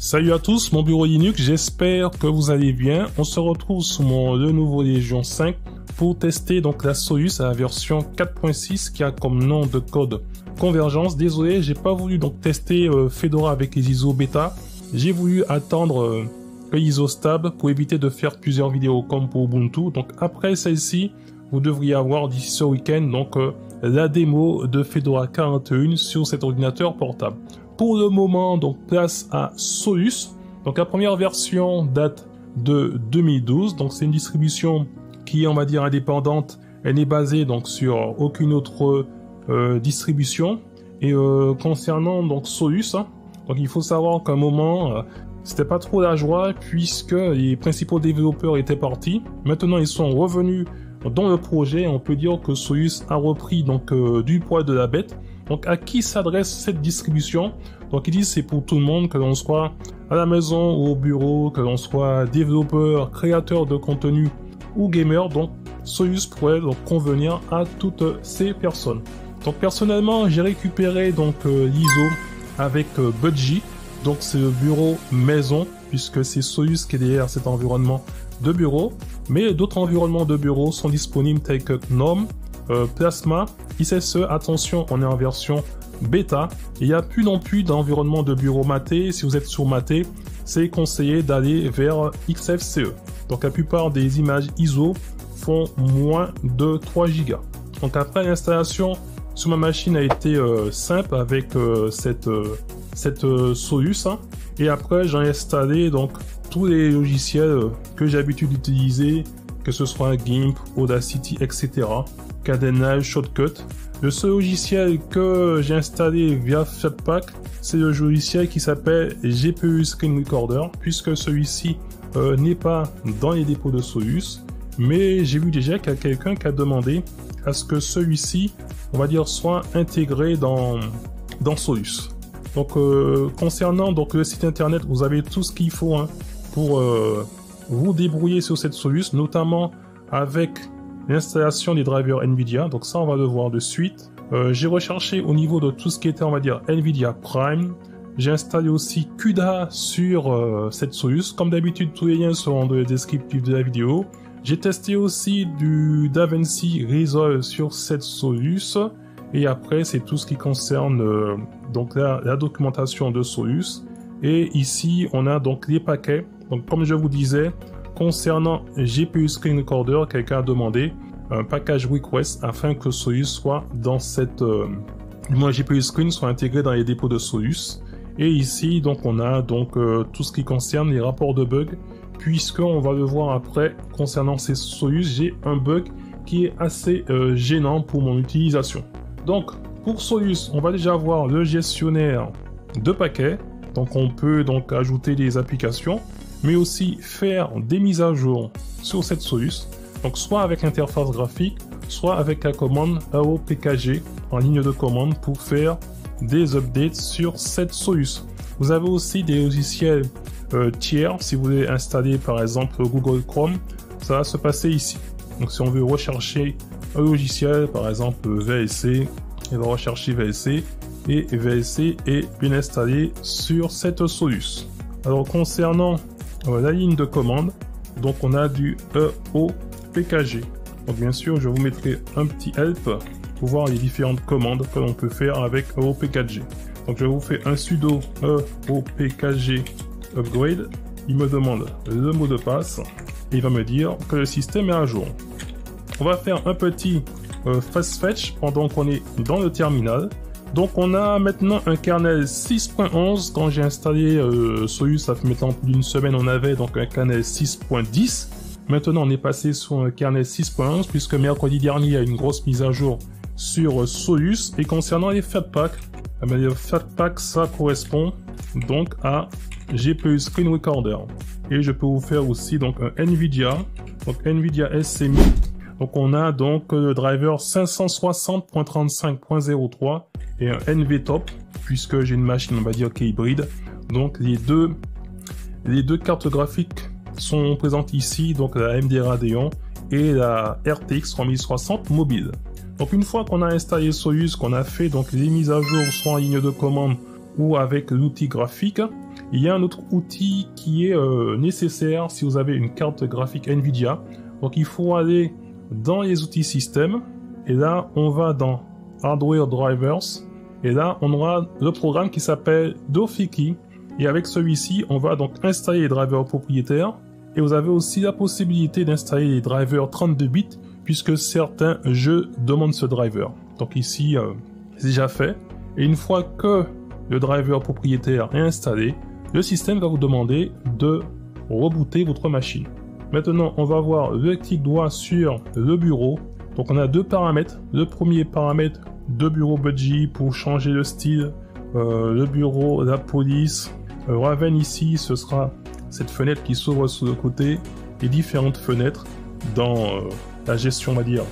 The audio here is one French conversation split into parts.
Salut à tous, mon bureau Linux, j'espère que vous allez bien. On se retrouve sur mon Lenovo Legion 5 pour tester donc la Solus à la version 4.6 qui a comme nom de code Convergence. Désolé, j'ai pas voulu donc tester Fedora avec les ISO bêta. J'ai voulu attendre le ISO stable pour éviter de faire plusieurs vidéos comme pour Ubuntu. Donc après celle-ci, vous devriez avoir d'ici ce week-end donc la démo de Fedora 41 sur cet ordinateur portable. Pour le moment, donc place à Solus. Donc la première version date de 2012. Donc c'est une distribution qui est, on va dire, indépendante. Elle n'est basée donc sur aucune autre distribution. Et concernant donc Solus, donc il faut savoir qu'à un moment, c'était pas trop la joie puisque les principaux développeurs étaient partis. Maintenant, ils sont revenus dans le projet. On peut dire que Solus a repris donc du poil de la bête. Donc à qui s'adresse cette distribution? Donc ils disent c'est pour tout le monde, que l'on soit à la maison ou au bureau, que l'on soit développeur, créateur de contenu ou gamer. Donc Solus pourrait donc convenir à toutes ces personnes. Donc personnellement j'ai récupéré donc l'ISO avec Budgie. Donc c'est le bureau maison puisque c'est Solus qui est derrière cet environnement de bureau. Mais d'autres environnements de bureau sont disponibles tels que GNOME, Plasma, ISSE, attention, on est en version bêta. Il n'y a plus non plus d'environnement de bureau Mate. Si vous êtes sur Mate, c'est conseillé d'aller vers XFCE. Donc la plupart des images ISO font moins de 3 Go. Donc après l'installation sur ma machine a été simple avec cette Solus. Et après j'ai installé donc tous les logiciels que j'ai l'habitude d'utiliser, que ce soit GIMP, Audacity, etc. Cadenage, Shotcut. Le seul logiciel que j'ai installé via Flatpak, c'est le logiciel qui s'appelle GPU Screen Recorder, puisque celui-ci n'est pas dans les dépôts de Solus, mais j'ai vu déjà qu'il y a quelqu'un qui a demandé à ce que celui-ci, on va dire, soit intégré dans Solus. Donc concernant donc le site internet, vous avez tout ce qu'il faut pour vous débrouiller sur cette Solus, notamment avec l'installation des drivers Nvidia. Donc ça on va le voir de suite. J'ai recherché au niveau de tout ce qui était, on va dire, Nvidia Prime. J'ai installé aussi CUDA sur cette Solus. Comme d'habitude, tous les liens seront dans le descriptif de la vidéo. J'ai testé aussi du DaVinci Resolve sur cette Solus. Et après, c'est tout ce qui concerne donc la documentation de Solus. Et ici, on a donc les paquets. Donc comme je vous disais, concernant GPU Screen Recorder, quelqu'un a demandé un package request afin que Solus soit dans cette... GPU Screen soit intégré dans les dépôts de Solus. Et ici, donc on a donc tout ce qui concerne les rapports de bugs, puisqu'on va le voir après, concernant ces Solus, j'ai un bug qui est assez gênant pour mon utilisation. Donc, pour Solus, on va déjà voir le gestionnaire de paquets. Donc on peut donc ajouter des applications, mais aussi faire des mises à jour sur cette Solus, donc soit avec l'interface graphique, soit avec la commande AOPKG en ligne de commande pour faire des updates sur cette Solus. Vous avez aussi des logiciels tiers, si vous voulez installer par exemple Google Chrome, ça va se passer ici. Donc si on veut rechercher un logiciel, par exemple VLC, il va rechercher VLC, et VLC est bien installé sur cette Solus. Alors concernant la ligne de commande, donc on a du EOPKG. Donc bien sûr, je vous mettrai un petit help pour voir les différentes commandes que l'on peut faire avec EOPKG. Donc je vous fais un sudo EOPKG upgrade. Il me demande le mot de passe et il va me dire que le système est à jour. On va faire un petit fast fetch pendant qu'on est dans le terminal. Donc on a maintenant un kernel 6.11. Quand j'ai installé Solus, ça fait maintenant plus d'une semaine, on avait donc un kernel 6.10. Maintenant on est passé sur un kernel 6.11 puisque mercredi dernier il y a une grosse mise à jour sur Solus. Et concernant les Flatpak, les Flatpak ça correspond donc à GPU Screen Recorder. Et je peux vous faire aussi donc un Nvidia, donc Nvidia SCMI. Donc on a donc le driver 560.35.03 et un NVTop, puisque j'ai une machine, on va dire, qui est hybride. Donc les deux cartes graphiques sont présentes ici, donc la AMD Radeon et la RTX 3060 mobile. Donc une fois qu'on a installé Solus, qu'on a fait donc les mises à jour soit en ligne de commande ou avec l'outil graphique, il y a un autre outil qui est nécessaire si vous avez une carte graphique Nvidia. Donc il faut aller dans les outils système, et là on va dans Hardware Drivers, et là on aura le programme qui s'appelle Dofiki, et avec celui-ci on va donc installer les drivers propriétaires, et vous avez aussi la possibilité d'installer les drivers 32 bits, puisque certains jeux demandent ce driver. Donc ici, c'est déjà fait. Et une fois que le driver propriétaire est installé, le système va vous demander de rebooter votre machine. Maintenant, on va voir le clic droit sur le bureau. Donc on a deux paramètres. Le premier paramètre de bureau budgie pour changer le style. Le bureau, la police. Raven ici, ce sera cette fenêtre qui s'ouvre sur le côté. Et différentes fenêtres dans la gestion, on va dire,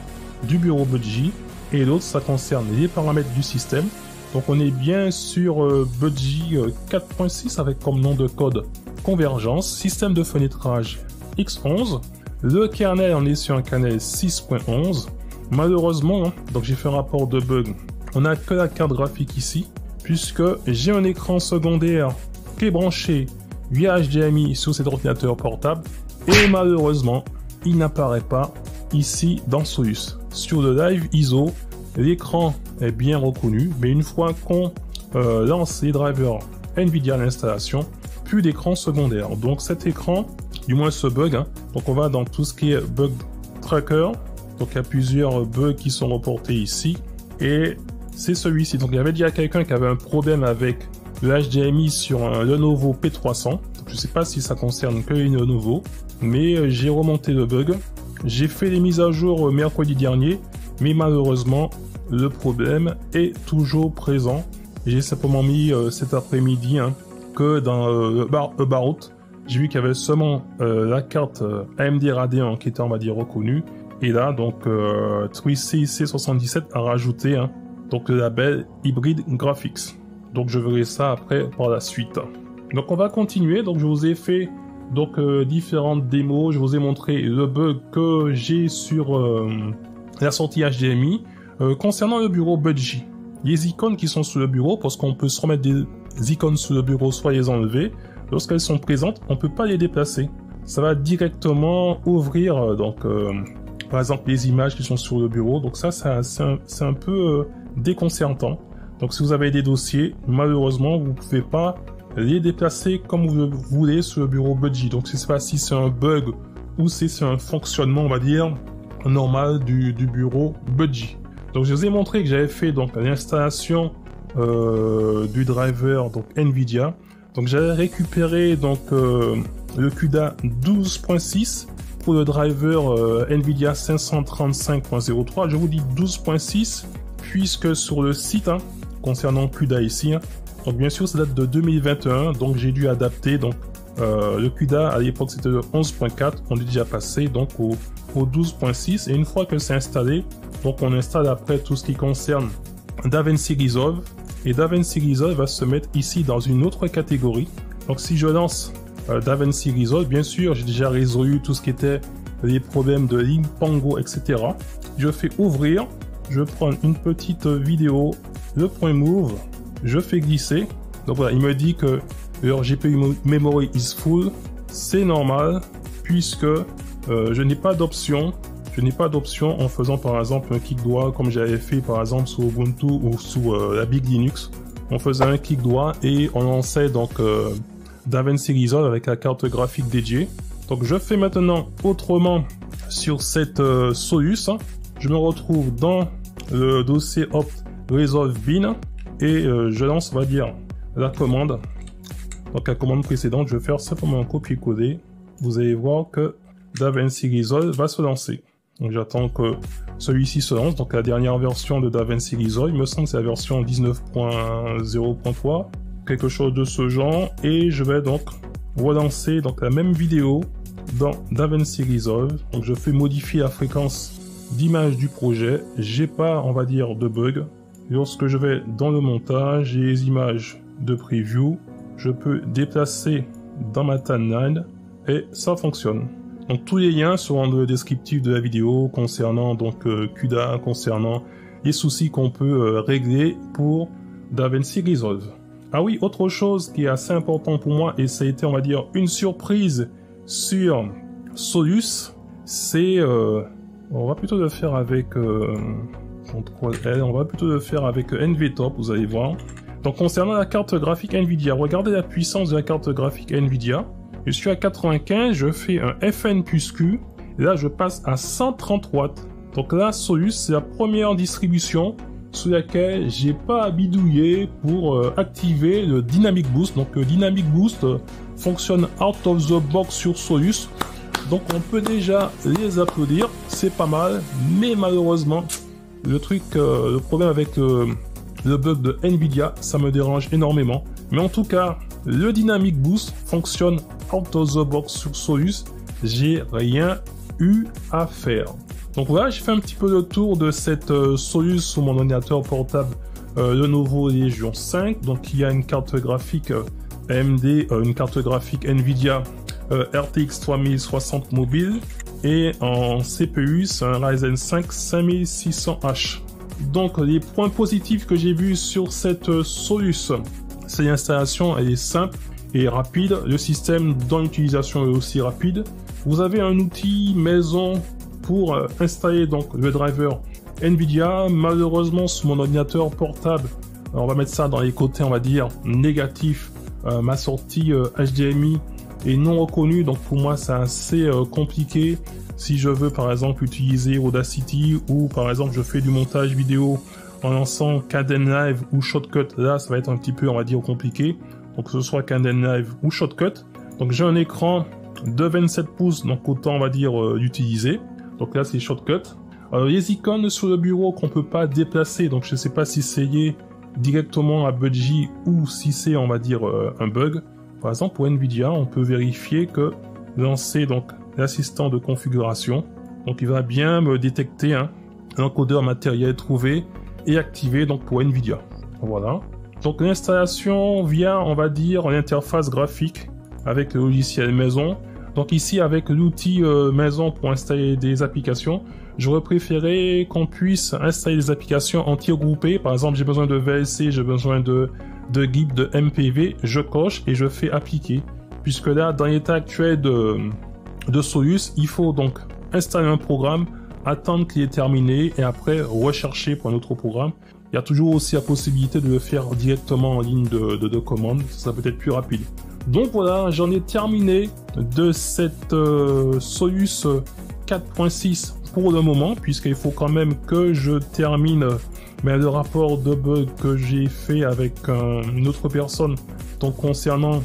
du bureau budgie. Et l'autre, ça concerne les paramètres du système. Donc on est bien sur budgie 4.6 avec comme nom de code convergence, système de fenêtrage X11. Le kernel, on est sur un kernel 6.11. Malheureusement, donc j'ai fait un rapport de bug, on n'a que la carte graphique ici, puisque j'ai un écran secondaire qui est branché via HDMI sur cet ordinateur portable, et malheureusement, il n'apparaît pas ici dans Solus. Sur le Live ISO, l'écran est bien reconnu, mais une fois qu'on lance les drivers Nvidia à l'installation, plus d'écran secondaire. Donc cet écran, du moins ce bug, donc on va dans tout ce qui est bug tracker. Donc il y a plusieurs bugs qui sont reportés ici, et c'est celui-ci. Donc il y avait déjà quelqu'un qui avait un problème avec le HDMI sur un Lenovo P300. Donc, je ne sais pas si ça concerne que les Lenovo, mais j'ai remonté le bug. J'ai fait les mises à jour mercredi dernier, mais malheureusement, le problème est toujours présent. J'ai simplement mis cet après-midi que dans About, j'ai vu qu'il y avait seulement la carte AMD Radeon qui était, on va dire, reconnue. Et là, donc, 3C77 a rajouté donc le label Hybrid Graphics. Donc, je verrai ça après par la suite. Donc, on va continuer. Donc, je vous ai fait donc différentes démos. Je vous ai montré le bug que j'ai sur la sortie HDMI. Concernant le bureau budgie, les icônes qui sont sur le bureau, parce qu'on peut se remettre des icônes sur le bureau, soit les enlever. Lorsqu'elles sont présentes, on ne peut pas les déplacer. Ça va directement ouvrir, donc, par exemple, les images qui sont sur le bureau. Donc ça, c'est un peu déconcertant. Donc si vous avez des dossiers, malheureusement, vous ne pouvez pas les déplacer comme vous le voulez sur le bureau budgie. Donc je ne sais pas si c'est un bug ou si c'est un fonctionnement, on va dire, normal du bureau budgie. Donc je vous ai montré que j'avais fait donc l'installation du driver donc Nvidia. Donc j'avais récupéré donc le CUDA 12.6 pour le driver Nvidia 535.03. Je vous dis 12.6 puisque sur le site concernant CUDA ici, donc bien sûr ça date de 2021, donc j'ai dû adapter donc le CUDA à l'époque c'était le 11.4, on est déjà passé donc au 12.6, et une fois que c'est installé, donc on installe après tout ce qui concerne DaVinci Resolve, et DaVinci Resolve va se mettre ici dans une autre catégorie. Donc si je lance DaVinci Resolve, bien sûr j'ai déjà résolu tout ce qui était les problèmes de Limpango, etc. Je fais ouvrir, je prends une petite vidéo, le point move, je fais glisser. Donc voilà, il me dit que leur GPU memory is full, c'est normal puisque je n'ai pas d'option. Je n'ai pas d'option en faisant par exemple un clic droit comme j'avais fait par exemple sous Ubuntu ou sous la Big Linux. On faisait un clic droit et on lançait donc DaVinci Resolve avec la carte graphique dédiée. Donc je fais maintenant autrement sur cette Solus. Je me retrouve dans le dossier opt resolve bin et je lance, on va dire, la commande. Donc la commande précédente, je vais faire simplement un copier-coller. Vous allez voir que DaVinci Resolve va se lancer. Donc j'attends que celui-ci se lance. Donc la dernière version de DaVinci Resolve, il me semble que c'est la version 19.0.3, quelque chose de ce genre. Et je vais donc relancer donc la même vidéo dans DaVinci Resolve. Donc je fais modifier la fréquence d'image du projet. J'ai pas, on va dire, de bug. Lorsque je vais dans le montage et les images de preview, je peux déplacer dans ma timeline et ça fonctionne. Donc tous les liens seront dans le descriptif de la vidéo concernant donc CUDA, concernant les soucis qu'on peut régler pour DaVinci Resolve. Ah oui, autre chose qui est assez important pour moi, et ça a été, on va dire, une surprise sur Solus, c'est... on va plutôt le faire avec... on va plutôt le faire avec NVTop, vous allez voir. Donc concernant la carte graphique Nvidia, regardez la puissance de la carte graphique Nvidia. Je suis à 95, je fais un FN plus Q, et là je passe à 130 watts. Donc là, Solus, c'est la première distribution sous laquelle j'ai pas à bidouiller pour activer le Dynamic Boost. Donc le Dynamic Boost fonctionne out of the box sur Solus. Donc on peut déjà les applaudir, c'est pas mal, mais malheureusement, le problème avec le bug de Nvidia, ça me dérange énormément. Mais en tout cas, le Dynamic Boost fonctionne out of the box sur Solus, j'ai rien eu à faire. Donc voilà, j'ai fait un petit peu le tour de cette Solus sur mon ordinateur portable Lenovo Legion 5. Donc il y a une carte graphique AMD, une carte graphique Nvidia RTX 3060 mobile, et en CPU c'est un Ryzen 5 5600H. Donc les points positifs que j'ai vus sur cette Solus, c'est l'installation, elle est simple et rapide, le système dans l'utilisation est aussi rapide. Vous avez un outil maison pour installer donc le driver Nvidia. Malheureusement sur mon ordinateur portable, on va mettre ça dans les côtés, on va dire négatifs, ma sortie HDMI est non reconnue, donc pour moi c'est assez compliqué. Si je veux par exemple utiliser Audacity, ou par exemple je fais du montage vidéo en lançant Kdenlive ou Shotcut, là ça va être un petit peu, on va dire, compliqué. Donc que ce soit Kdenlive ou Shotcut. Donc j'ai un écran de 27 pouces, donc autant on va dire l'utiliser. Donc là c'est Shotcut. Les icônes sur le bureau qu'on peut pas déplacer, donc je sais pas si c'est lié directement à Budgie ou si c'est, on va dire, un bug. Par exemple pour Nvidia, on peut vérifier que lancer donc l'assistant de configuration, donc il va bien me détecter l'encodeur matériel trouvé et activé donc pour Nvidia. Voilà. Donc l'installation via, on va dire, l'interface graphique avec le logiciel maison. Donc ici avec l'outil maison pour installer des applications, j'aurais préféré qu'on puisse installer des applications en tir groupé. Par exemple, j'ai besoin de VLC, j'ai besoin de GIMP, de MPV, je coche et je fais appliquer. Puisque là, dans l'état actuel de Solus, il faut donc installer un programme, attendre qu'il est terminé et après rechercher pour un autre programme. Il y a toujours aussi la possibilité de le faire directement en ligne de commande, ça peut être plus rapide. Donc voilà, j'en ai terminé de cette Solus 4.6 pour le moment, puisqu'il faut quand même que je termine le rapport de bug que j'ai fait avec une autre personne, donc concernant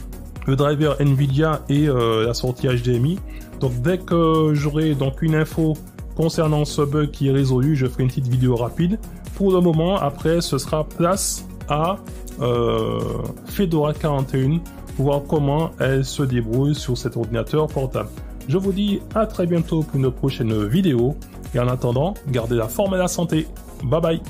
le driver Nvidia et la sortie HDMI. Donc dès que j'aurai donc une info concernant ce bug qui est résolu, je ferai une petite vidéo rapide. Pour le moment, après, ce sera place à Fedora 41 pour voir comment elle se débrouille sur cet ordinateur portable. Je vous dis à très bientôt pour une prochaine vidéo. Et en attendant, gardez la forme et la santé. Bye bye.